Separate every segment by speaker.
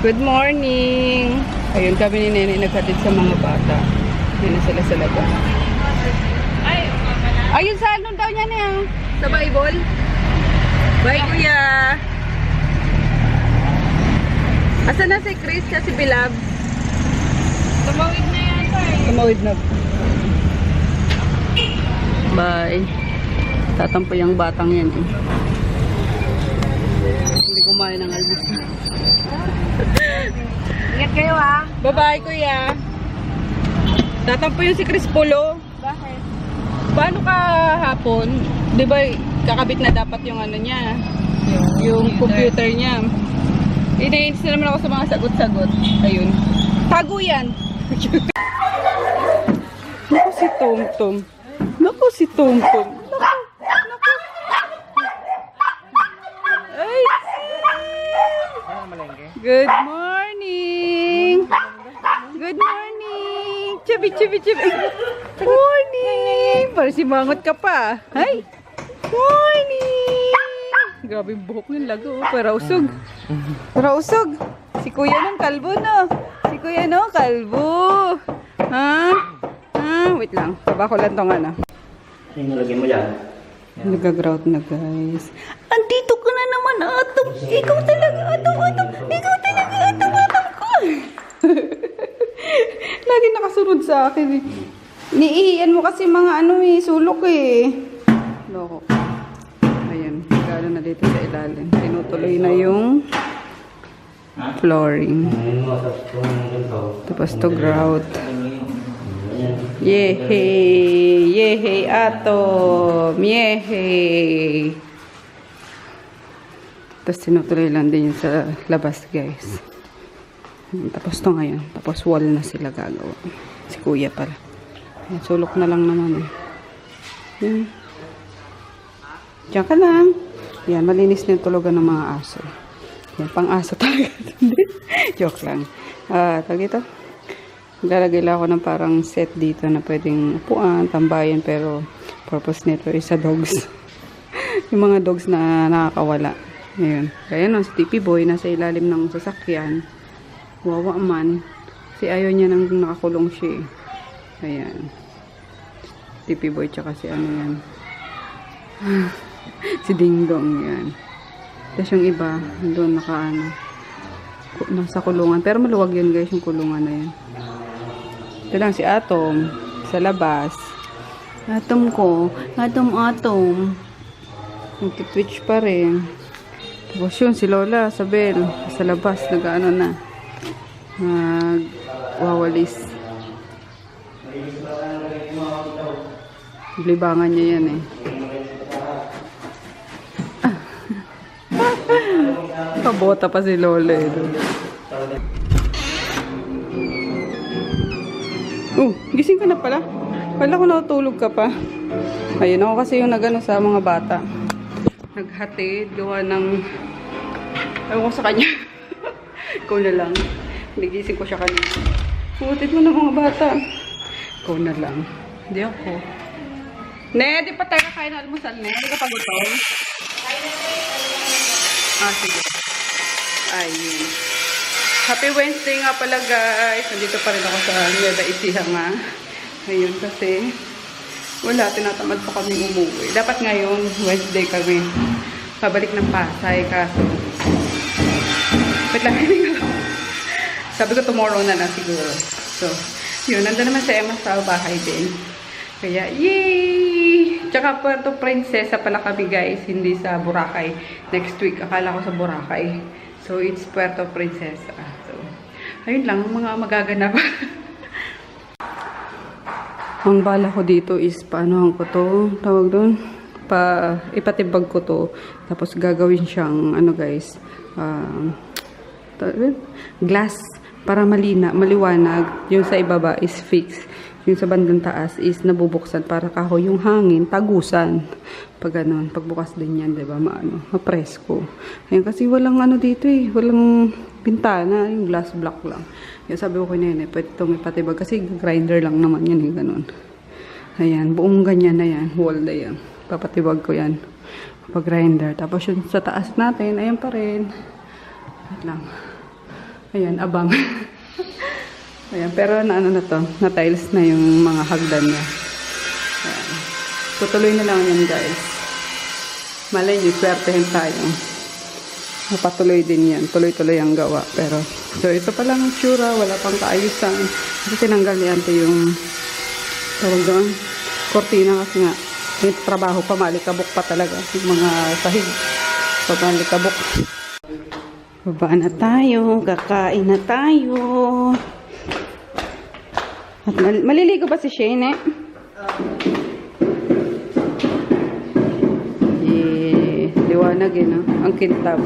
Speaker 1: Good morning! Ayun kami ni Nene naghatid sa mga bata. Ayun na sila sa labas. Ayun sa ano daw niya niya? Sa Bible? Bye kuya! Asa na si Chris at si Bilab?
Speaker 2: Tumawid na yata eh.
Speaker 1: Tumawid na. Bye. Tatampo yung batang yan eh. Hindi kumain ng albis.
Speaker 2: Ingat kayo ha.
Speaker 1: Bye-bye kuya. Tatampo yung si Chris Polo.
Speaker 2: Bakit?
Speaker 1: Paano ka hapon? Di ba kakabit na dapat yung ano niya? Yung computer niya. Inainis na naman ako sa mga sagot-sagot. Ayun. Tago yan. Naku si Tom-Tom. Naku si Tom-Tom. Naku. Ay. Good morning. Good morning. Chibi. Morning. Parang simangot ka pa. Hi. Morning. Grabe yung buhok ng lago. Para usog. Si kuya ng kalbo, no? Si kuya, no? Kalbo. Ha? Wait lang. Tabako lang tong ano.
Speaker 3: Yung nalagyan mo yan.
Speaker 1: Nag-grout na, guys. Andito ka na naman, Atom. Ikaw talaga, Atom. Ikaw talaga, Atom ko. Lagi nakasunod sa akin, eh. Niihiyan mo kasi mga ano, eh. Sulok, eh. Loko. Ayan. Gano'n na dito sa ilalim. Tinutuloy na yung flooring. Tapos to grout. Yehey Atom, yehey. Tapos tinutuloy lang din yun sa labas, guys. Tapos to ngayon. Tapos wall na sila gagawa. Si kuya pala. Ayan, sulok na lang naman, eh. Yan. Diyan ka lang. Yan, malinis na yung tulugan ng mga aso. Yan, pang aso talaga. Joke lang. Tawag ito. Maglalagay lang ako ng parang set dito na pwedeng upuan, tambayan, pero purpose nito is sa dogs. Yung mga dogs na nakakawala. Ayun. Kaya no, si Tipi Boy nasa ilalim ng sasakyan. Wawa man. Kasi ayaw niya nang nakakulong siya eh. Ayan. Tipi Boy tsaka si ano yan. Si Ding Dong yan. Tapos yung iba, doon naka ano, nasa kulungan. Pero maluwag yun guys, yung kulungan na yan. Ito lang si Atom sa labas. Atom ko. Atom. Nagtitwitch pa rin. Tapos yun si Lola, Sabel, sa labas, nag-ano na. Nagwawalis. Libangan niya yan eh. Kabota pa si Lola eh. Gising ka na pala. Wala ko natutulog ka pa. Ayun ako kasi yung nagano sa mga bata. Naghatid, gawa ng ewan ko sa kanya. Ikaw na lang. Nagising ko siya kanina. Putid mo na mga bata. Ikaw na lang. Hindi ako. Ne, di pa tayo kain ng almusal, ne? Hindi ka pagutom? Sige. Ayun. Happy Wednesday nga pala guys. Nandito pa rin ako sa Nueva Ecija nga. Ayun kasi wala, tinatamad pa kami umuwi. Dapat ngayon, Wednesday kami. Pabalik ng Pasay kaso. Wait lang. Sabi ko tomorrow na siguro. So, yun. Nandun naman sa Emma sa bahay din. Kaya, yay! Tsaka Puerto Princesa pala kami guys. Hindi sa Boracay. Next week, akala ko sa Boracay. So, it's Puerto Princesa. So, ayun lang, mga magaganap. Ang bala ko dito is, paano ko to? Tawag doon? Ipatibag ko to. Tapos, gagawin siyang, ano guys, glass. Para maliwanag. Yung sa ibaba is fixed. Yung sa bandang taas is nabubuksan para kahoy yung hangin, tagusan. Pag ganun, pagbukas din yan, diba? Mapresko. Ayun, kasi walang ano dito eh, walang bintana, yung glass block lang. Yung sabi ko kay Nene, pwede itong ipatibag kasi grinder lang naman yan eh, ganun. Ayan, buong ganyan na yan, wall na yan. Papatibag ko yan. Pag grinder. Tapos yung sa taas natin, ayan pa rin. Wait lang. Ayan, abang. Ayan, pero na ano na to, na tiles na yung mga hagdan niya. Ayan. Tutuloy na lang yan guys. Malay niyo, swertehin tayo. Mapatuloy din yan. Tuloy-tuloy ang gawa. Pero, so ito pa lang ang tsura, wala pang kaayusan. Kasi tinanggal yan ito yung tawag doon, kortina kasi nga, yung trabaho pa, malikabok pa talaga. Yung mga sahig. So, malikabok. Baba na tayo, kakain na tayo. At maliligo ba si Shane eh? Liwanag eh, no? Ang kintab.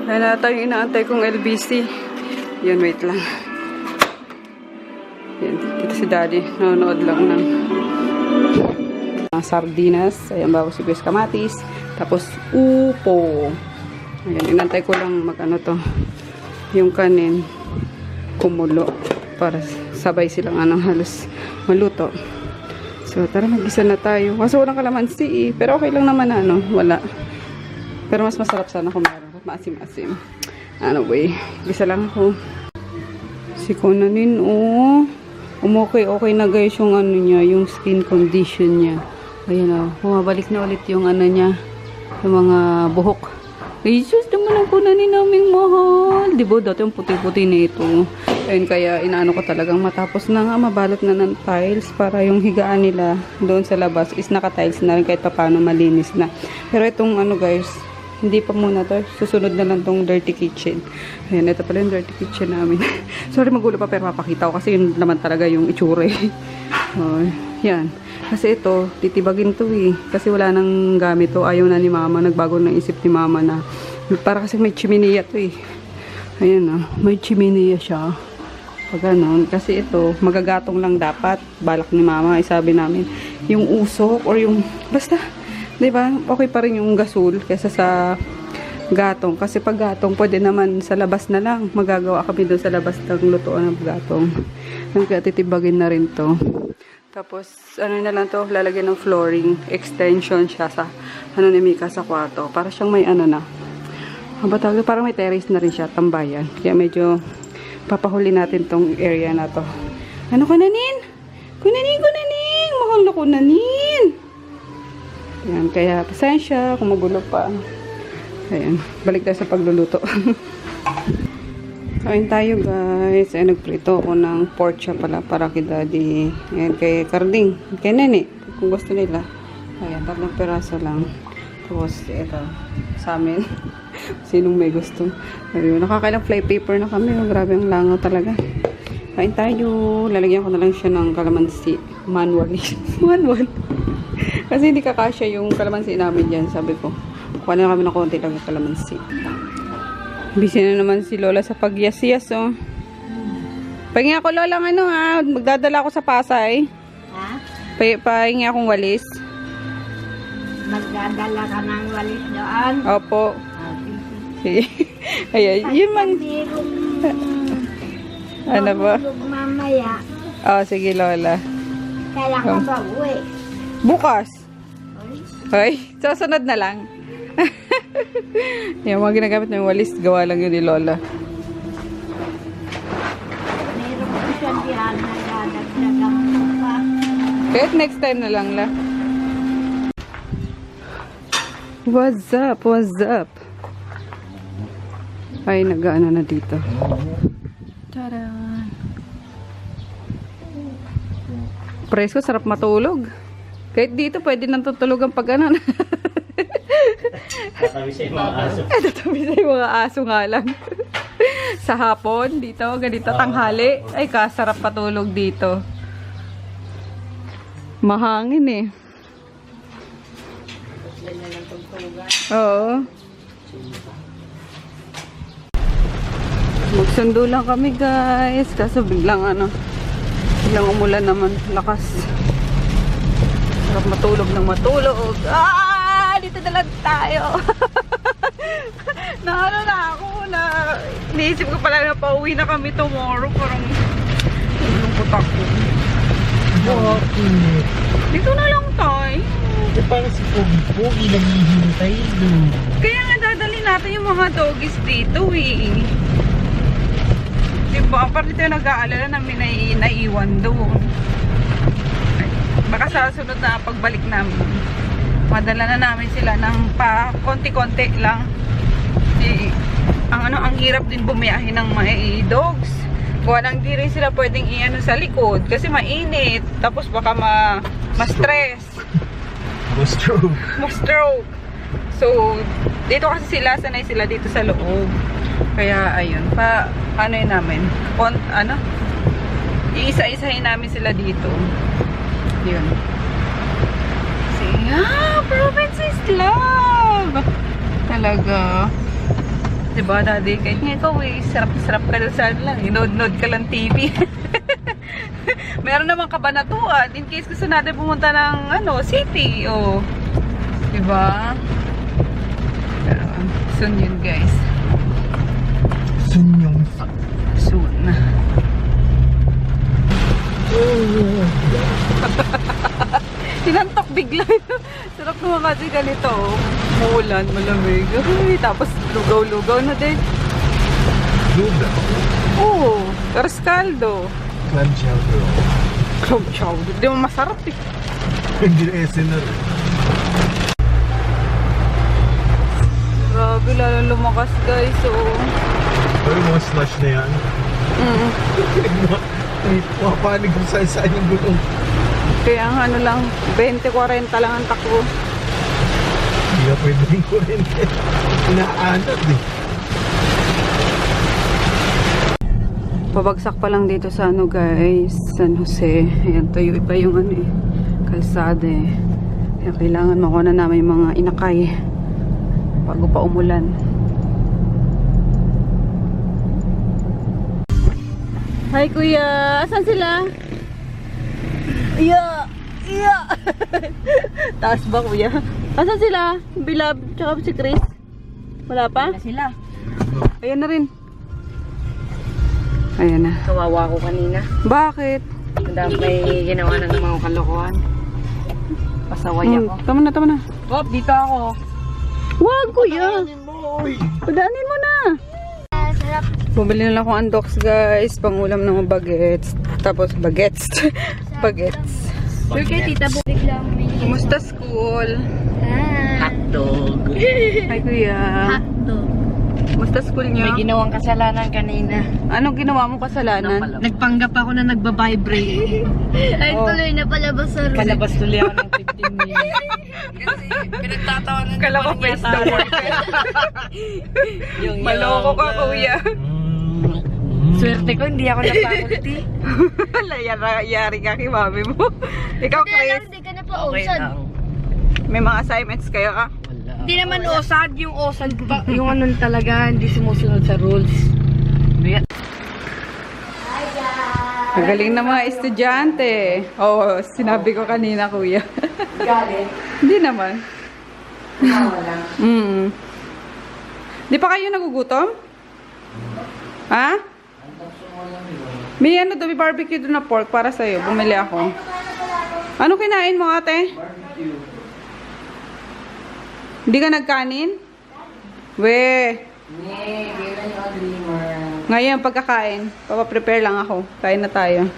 Speaker 1: Ayan na tayo inaantay kong LBC. Yan, wait lang. Yan, dito si Daddy. Nanonood lang ng sardinas. Ayan, bago si Luis Kamatis. Tapos, upo. Ayan, inantay ko lang mag-ano to. Yung kanin. Kumulo. Para sabay silang halos maluto. So, tara, mag-isa na tayo. Kaso walang kalamansi eh. Pero okay lang naman wala. Pero mas masarap sana kung meron. Maasim-asim. Anyway, gisa lang ako. Si Conanin, okay na guys yung niya, yung skin condition niya. Ayan bumabalik na ulit yung niya, yung mga buhok. Ay, sus naman ang Conanin naming mahal. Diba, dati yung puti-puti na ito. Ayun, kaya inaano ko talagang matapos na nga, mabalot na ng tiles para yung higaan nila doon sa labas is naka-tiles na rin kahit pa paano malinis na. Pero itong guys, hindi pa muna to. Susunod na lang tong dirty kitchen. Ayan, ito pala yung dirty kitchen namin. Sorry, magulo pa pero mapakita ko kasi yun naman talaga yung itsura eh. Yan. Kasi ito, titibagin to eh. Kasi wala nang gamit to. Ayaw na ni mama. Nagbago ng isip ni mama na para kasi may chiminiya to eh. Ayan may chiminiya siya. Pag ganon. Kasi ito, magagatong lang dapat. Balak ni mama, sabi namin. Yung usok or yung, basta, diba? Okay pa rin yung gasol kaysa sa gatong. Kasi pag gatong, pwede naman sa labas na lang. Magagawa kami doon sa labas ng lutoan ng gatong. Titibagin na rin to. Tapos, na lang to, lalagyan ng flooring. Extension siya sa, ni Mika sa kwarto. Para siyang may na. Parang may terrace na rin siya, tambayan. Kaya medyo papahuli natin tong area na to. Ano Kunanin? Kunanin! Mahal na Kunanin! Ayan, kaya pasensya kung magulo pa. Ayan, balik tayo sa pagluluto. Kain tayo guys. Ayan, nagprito ako ng pork chop pala para kay Daddy. Ayan, kay Carding. Kay Nene, kung gusto nila. Ayan, 3 peraso lang. Tapos, ito, sa amin. Sinong may gusto. Ayun, nakakailang fly paper na kami. Grabe ang langaw talaga. Kain tayo. Lalagyan ko na lang siya ng kalamansi. Manually. Manual. Kasi hindi kakasya yung kalamansi namin dyan, sabi ko. Kuha na kami ng konti lang yung kalamansi. Busy na naman si Lola sa pagyas-yas, Pahingi ako, Lola, magdadala ako sa Pasay.
Speaker 2: Ha?
Speaker 1: Pahingi akong walis.
Speaker 2: Magdadala ka ng walis doon?
Speaker 1: Opo. Ayan, yun man. Ano ba?
Speaker 2: Mamaya.
Speaker 1: Sige, Lola.
Speaker 2: Kailan ka ba uwi?
Speaker 1: Bukas. Hoy, susunod na lang. Yung mga ginagamit na yung walis, gawa lang yun ni Lola.
Speaker 2: Meron ko siya diyan, nagdadagdagan ko pa.
Speaker 1: Kahit next time na lang la. What's up? What's up? Ay, nag-ano na dito. Tada! Presko, sarap matulog. Kahit dito, pwede nang tutulugan pag ano.
Speaker 3: Tatabi sa mga aso.
Speaker 1: Tatabi sa mga aso nga lang. Sa hapon, dito, ganito, tanghali. Ay, kasarap patulog dito. Mahangin eh. Oo. Magsundo lang kami guys. Kaso biglang biglang umulan naman. Lakas. Sarap matulog ng matulog. Dito na lang tayo. na ako na. Iniisip ko pala na pauwi na kami tomorrow. Parang lungkot ako. Dito na lang tayo.
Speaker 4: Eh, parang si Pogi naghihintay doon.
Speaker 1: Kaya nga dadali natin yung mga doggies dito eh. Diba? Parang tayo nag-aalala na may naiwan doon. Baka sa sunod na pagbalik namin, madala na namin sila ng pa konti-konti lang. Eh, ang hirap din bumiyahe ng mga dogs. Kung lang di rin sila pwedeng iano sa likod kasi mainit. Tapos baka ma-stress.
Speaker 4: Stroke.
Speaker 1: Ma-stroke. So, dito kasi sila, sanay sila dito sa loob. Kaya, ayun, ano yun namin, iisa-isahin namin sila dito. Yun. Kasi, province is love! Talaga. Diba, daddy? Kahit nga ikaw eh, sarap-sarap ka lang saan lang. Nod-nod ka lang TV. Meron naman kabanatuan. In case gusto natin pumunta ng, city. O, diba? Pero, soon yun, guys.
Speaker 4: Soon yung
Speaker 1: Soon. Tinantok bigla. Sarap naman kasi ganito. Muulan, malamig. Ay, tapos lugaw-lugaw na din.
Speaker 4: Luda.
Speaker 1: Oo, Rascaldo.
Speaker 4: Clam chowder.
Speaker 1: Club chow. Hindi mo masarap eh.
Speaker 4: Hindi na SNR.
Speaker 1: Grabe, lalo lumakas guys. So,
Speaker 4: Pero yung mga slush na yan. Mapapanig kung saan yung gulong.
Speaker 1: kaya ang ano lang, 20-40 lang ang takbo.
Speaker 4: Hindi ka pwede rin kurente. Inaanat eh.
Speaker 1: Pabagsak pa lang dito sa guys, San Jose. Ayan, tuyo pa yung kalsada eh. Kaya kailangan makuha na namin yung mga inakay bago pa umulan. Hi kuya, asan sila? Iya! Taas ba kuya? Asan sila? Bilab, tsaka si Chris? Wala pa?
Speaker 2: Wala sila.
Speaker 1: Ayan na rin. Ayan na.
Speaker 2: Kawawa ko kanina.
Speaker 1: Bakit?
Speaker 2: Madami may ginawa na ng mga kalokohan. Pasaway ako.
Speaker 1: Tama na.
Speaker 2: Hop, dito ako.
Speaker 1: Wag kuya! Padaanin mo na! Bumili na lang akong undox guys. Pangulam ng mga bagets. Tapos bagets. Bagets.
Speaker 2: Sure kay tita po. Biglang may
Speaker 1: Kumusta school?
Speaker 2: hotdog.
Speaker 1: Hi kuya.
Speaker 2: Hotdog.
Speaker 1: Kumusta school niyo?
Speaker 2: May ginawang kasalanan kanina.
Speaker 1: Anong ginawa mo kasalanan?
Speaker 2: Nagpanggap ako na nagbabibrate. Ay,
Speaker 1: Oh.
Speaker 2: tuloy na palabas sa room. Kalabas tuloy ako ng 15 minutes. Kasi pinagtatawanan niya
Speaker 1: Kala ko
Speaker 2: parang
Speaker 1: face
Speaker 2: yata.
Speaker 1: the worker. Maloko ka kuya.
Speaker 2: Swerte ko, hindi ako napakulti.
Speaker 1: Yari ka kay mami mo. Ikaw Chris,
Speaker 2: Hindi ka na pa usad.
Speaker 1: may mga assignments kayo ka?
Speaker 2: Hindi naman usad, yung usad pa, yung ano talaga, hindi sumusunod sa rules.
Speaker 1: Magaling na mga estudyante. Oo, sinabi ko kanina kuya.
Speaker 2: Galit.
Speaker 1: Hindi naman.
Speaker 2: Wala.
Speaker 1: Di pa kayo nagugutom? Ha? May may barbecue doon na pork para sa'yo. Bumili ako. Ano kinain mo ate? Barbecue. Hindi ka nagkanin? We. Ngayon pagkakain, papaprepare lang ako. Kain na tayo.